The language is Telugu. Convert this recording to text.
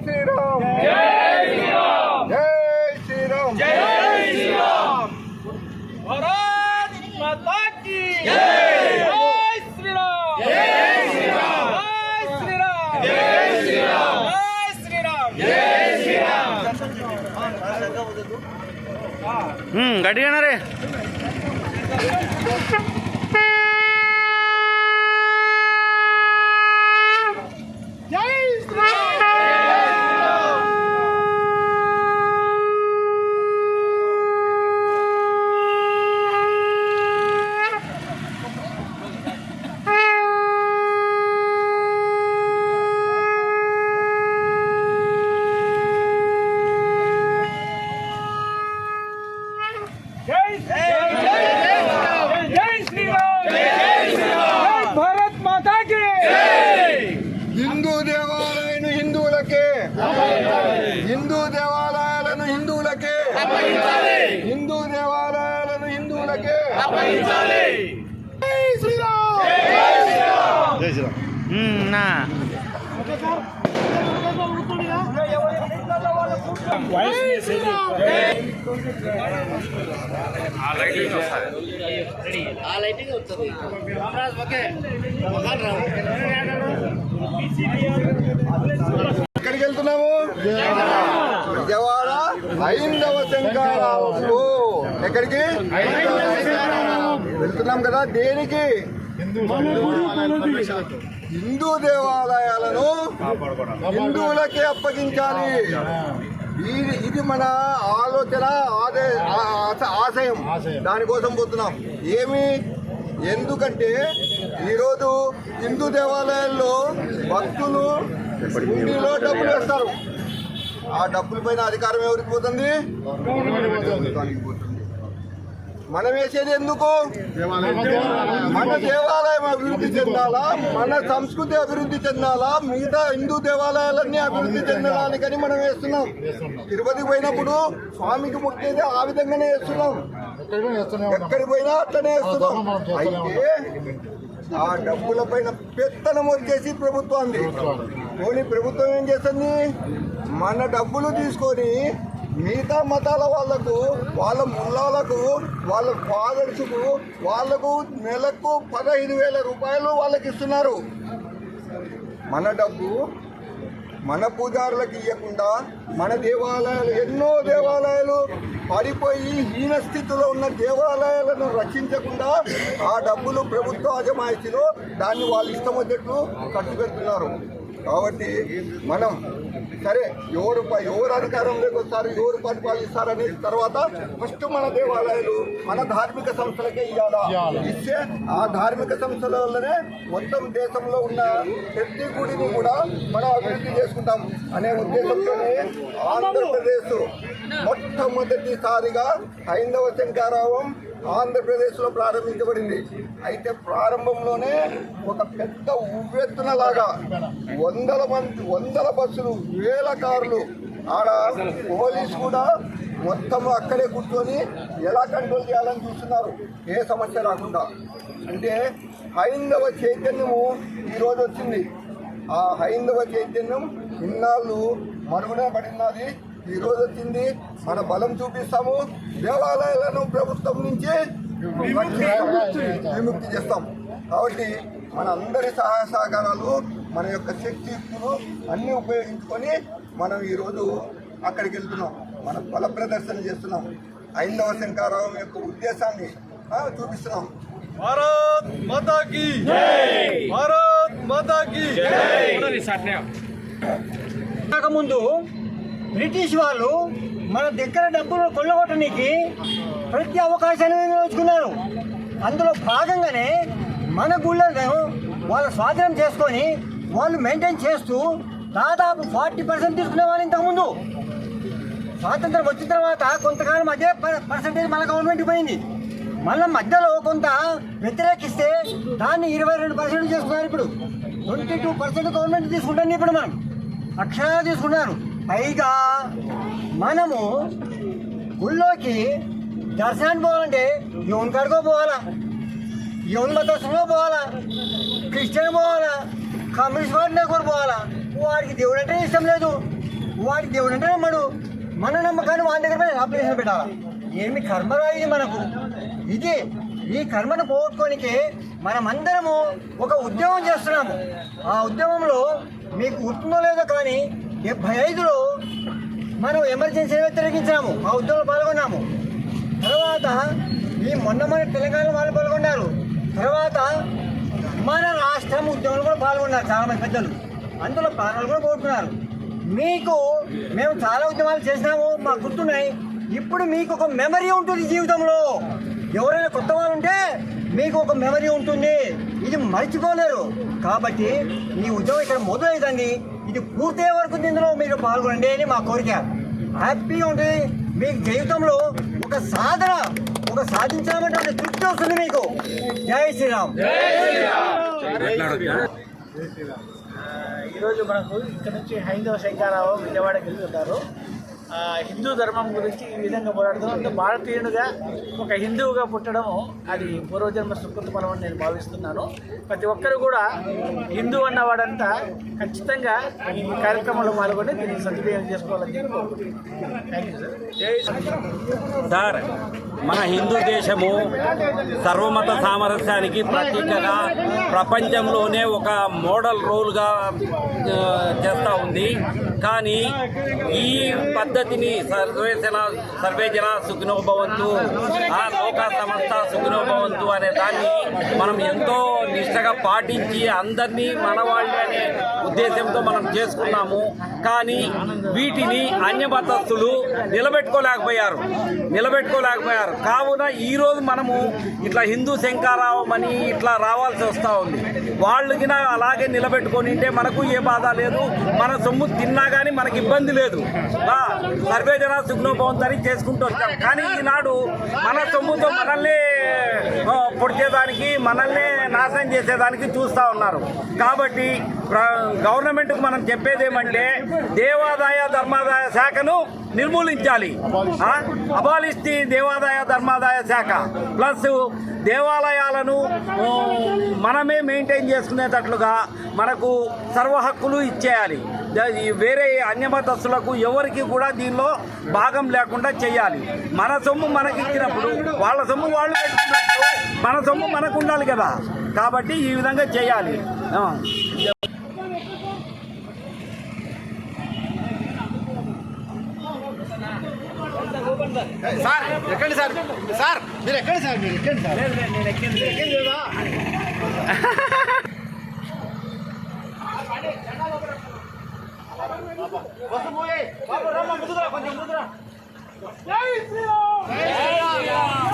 శ్రీరామ్ జై శ్రీరామ్ జై శ్రీరామ్ జై శ్రీరామ్ భారత్ మాతా కీ జై శ్రీరామ్ జై శ్రీరామ్ జై శ్రీరామ్ జై శ్రీరామ్ జై శ్రీరామ్ గట్టిగా రే హిందూ దేవాలయాలను హిందువులకే హిందూ దేవాలయాలను హిందువులకే జై శ్రీరామ్ జై శ్రీరామ్ నా ఎక్కడికి వెళ్తున్నాము? విజయవాడ హైందవ శంకరావు. ఎక్కడికి వెళ్తున్నాం కదా? దేనికి? హిందూ దేవాలయాలను హిందువులకే అప్పగించాలి. ఇది మన ఆలోచన, ఆశయం. దానికోసం పోతున్నాం. ఎందుకంటే ఈరోజు హిందూ దేవాలయాల్లో భక్తులు హుండీలో డబ్బులు వేస్తారు. ఆ డబ్బుల పైన అధికారం ఎవరికి పోతుంది? మనం వేసేది ఎందుకు? మన దేవాలయం అభివృద్ధి చెందాలా, మన సంస్కృతి అభివృద్ధి చెందాలా, మిగతా హిందూ దేవాలయాలన్నీ అభివృద్ధి చెందడానికని మనం వేస్తున్నాం. తిరుపతికి పోయినప్పుడు స్వామికి మొక్కేది ఆ విధంగానే వేస్తున్నాం. ఎక్కడికి పోయినా అట్లనే వేస్తున్నాం. అయితే ఆ డబ్బుల పైన పెత్తనం వచ్చేసి ప్రభుత్వాన్ని. పోనీ ప్రభుత్వం ఏం చేస్తుంది? మన డబ్బులు తీసుకొని మిగతా మతాల వాళ్లకు, వాళ్ళ ముల్లాలకు, వాళ్ళ ఫాదర్స్కు, వాళ్లకు నెలకు 15,000 రూపాయలు వాళ్ళకి ఇస్తున్నారు. మన డబ్బు మన పూజారులకు ఇవ్వకుండా మన దేవాలయాలు, ఎన్నో దేవాలయాలు పడిపోయి హీన స్థితిలో ఉన్న దేవాలయాలను రక్షించకుండా ఆ డబ్బులు ప్రభుత్వ అజమాయిషీలో దాన్ని వాళ్ళు ఇష్టం వచ్చేట్లు ఖర్చు పెడుతున్నారు. కాబట్టి మనం సరే ఎవరు అధికారంలోకి వస్తారు, ఎవరు పరిపాలిస్తారనే తర్వాత ఫస్ట్ మన దేవాలయాలు మన ధార్మిక సంస్థలకే ఇవ్వాలా. ఇస్తే ఆ ధార్మిక సంస్థల వల్లనే మొత్తం దేశంలో ఉన్న ప్రతి గుడిని కూడా మనం అభివృద్ధి చేసుకుంటాం అనే ఉద్దేశంతోనే ఆంధ్రప్రదేశ్ మొట్టమొదటిసారిగా హైందవ శంకరావం ఆంధ్రప్రదేశ్లో ప్రారంభించబడింది. అయితే ప్రారంభంలోనే ఒక పెద్ద ఉవ్వెత్తున లాగా వందల బస్సులు, 1000 కార్లు, ఆడ పోలీసు కూడా మొత్తం అక్కడే కూర్చొని ఎలా కంట్రోల్ చేయాలని చూస్తున్నారు, ఏ సమస్య రాకుండా. అంటే హైందవ చైతన్యము ఈరోజు వచ్చింది. ఆ హైందవ చైతన్యం ఇన్నాళ్ళు మరుగున పడినది, ఈరోజు వచ్చింది. మన బలం చూపిస్తాము. దేవాలయాలను ప్రభుత్వం నుంచి విముక్తి చేస్తాం. కాబట్టి మన అందరి సహాయ సహకారాలు, మన యొక్క శక్తియుక్తులు అన్నీ ఉపయోగించుకొని మనం ఈరోజు అక్కడికి వెళ్తున్నాం. మన బల ప్రదర్శన చేస్తున్నాం. హైందవ శంకరావం యొక్క ఉద్దేశాన్ని చూపిస్తున్నాం. భారత్ మాతా కీ జై, భారత్ మాతా కీ జై. ముందు బ్రిటిష్ వాళ్ళు మన దగ్గర డబ్బులు కొల్లగొట్టడానికి ప్రతి అవకాశాన్ని వినియోగించుకున్నారు. అందులో భాగంగానే మన గుళ్ళను వాళ్ళు స్వాధీనం చేసుకొని వాళ్ళు మెయింటైన్ చేస్తూ దాదాపు 40% తీసుకునేవాళ్ళు. ఇంతకుముందు స్వాతంత్రం వచ్చిన తర్వాత కొంతకాలం అదే పర్సంటేజ్ మన గవర్నమెంట్కి పోయింది. మళ్ళీ మధ్యలో కొంత వ్యతిరేకిస్తే దాన్ని 22% చేసుకున్నారు. ఇప్పుడు 22% గవర్నమెంట్ తీసుకుంటాను. ఇప్పుడు మనం అక్షరాలు తీసుకున్నారు. పైగా మనము గుళ్ళోకి దర్శనానికి పోవాలంటే యోన్ కాడికో పోవాలా, యోన్ మతస్థులో పోవాలా, క్రిస్టియన్ పోవాలా, కమ్యూనిస్ట్ వాడిని కూడా పోవాలా. వాడికి దేవుడు అంటే ఇష్టం లేదు, వాడి దేవుడు అంటే నమ్మడు. మన నమ్మకాన్ని వాడి దగ్గర అప్లికేషన్ పెట్టాలి. ఏమి కర్మరా ఇది మనకు? ఇది ఈ కర్మను పోగొట్టుకోనికే మనమందరము ఒక ఉద్యమం చేస్తున్నాము. ఆ ఉద్యమంలో మీకు గుర్తుందో లేదో కానీ 75లో మనం ఎమర్జెన్సీ వ్యతిరేకించాము. ఆ ఉద్యమంలో పాల్గొన్నాము. తర్వాత మొన్న తెలంగాణ వాళ్ళు పాల్గొన్నారు. తర్వాత మన రాష్ట్రం ఉద్యమంలో కూడా పాల్గొన్నారు చాలామంది పెద్దలు. అందులో ప్రాణాలు కూడా పోగొట్టుకున్నారు. మేము చాలా ఉద్యమాలు చేసినాము, మాకు గుర్తున్నాయి. ఇప్పుడు మీకు ఒక మెమరీ ఉంటుంది జీవితంలో. ఎవరైనా కొత్త వాళ్ళు ఉంటే మీకు ఒక మెమరీ ఉంటుంది, ఇది మర్చిపోలేరు. కాబట్టి ఈ ఉద్యమం ఇక్కడ మొదలవుతుంది, ఇది పూర్తయ్యే వరకు ఇందులో మీరు పాల్గొనండి అని మా కోరిక. హ్యాపీగా ఉంటుంది. మీకు జీవితంలో ఒక సాధించామంటే తృప్తి వస్తుంది మీకు. జై శ్రీరామ్. ఈరోజు మనకు ఇక్కడ నుంచి హైందవ శంకరావు విజయవాడకి వెళ్తుంటారు. హిందూ ధర్మం గురించి ఈ విధంగా పోరాడుతున్నాం. భారతీయునిగా ఒక హిందువుగా పుట్టడం అది పూర్వజన్మ సుకృత ఫలం అని నేను భావిస్తున్నాను. ప్రతి ఒక్కరు కూడా హిందూ అన్నవాడంతా ఖచ్చితంగా ఈ కార్యక్రమంలో పాల్గొని దీన్ని సద్వినియోగం చేసుకోవాలని చెప్పి థ్యాంక్ యూ సార్. జై సార్, మన హిందూ దేశము సర్వమత సామరస్యానికి ప్రతీకగా ప్రపంచంలోనే ఒక మోడల్ రోల్గా చేస్తూ ఉంది. కానీ ఈ పద్ధతిని సర్వే జన సుఖినో భవంతు, లోక సమస్త సుఖినో భవంతు అనే దాన్ని మనం ఎంతో నిష్టగా పాటించి అందరినీ మనవాళ్ళే అనే ఉద్దేశంతో మనం చేసుకున్నాము. కానీ వీటిని అన్యమతస్థులు నిలబెట్టుకోలేకపోయారు. కావున ఈరోజు మనము ఇట్లా హిందూ శంకరావం అని ఇట్లా రావాల్సి వస్తూ ఉంది. వాళ్ళకి అలాగే నిలబెట్టుకొని ఉంటే మనకు ఏ బాధ లేదు, మన సొమ్ము తిన్నా కానీ మనకి ఇబ్బంది లేదు. సర్వే జన సుఖనోభవంతో అని చేసుకుంటూ వచ్చాం. కానీ ఈనాడు మన సొమ్ముతో మనల్ని పొడిచేదానికి, మనల్ని నాశనం చేసేదానికి చూస్తూ ఉన్నారు. కాబట్టి గవర్నమెంట్కు మనం చెప్పేది ఏమంటే దేవాదాయ ధర్మాదాయ శాఖను నిర్మూలించాలి. అబాలిస్ట్ దేవాదాయ ధర్మాదాయ శాఖ ప్లస్ దేవాలయాలను మనమే మెయింటైన్ చేసుకునేటట్లుగా మనకు సర్వ హక్కులు ఇచ్చేయాలి. వేరే అన్యమతస్థులకు ఎవరికి కూడా దీనిలో భాగం లేకుండా చేయాలి. మన సొమ్ము మనకి ఇచ్చినప్పుడు వాళ్ళ సొమ్ము వాళ్ళు పెట్టుకున్నప్పుడు మన సొమ్ము మనకు ఉండాలి కదా. కాబట్టి ఈ విధంగా చేయాలి. సార్ ఎక్కండి సార్. సార్ మీరు ఎక్కండి సార్. మీరు ఎక్కండి సార్. నేను ఎక్కండి లేదా? కొంచెం ముందురా. జై శ్రీరామ్.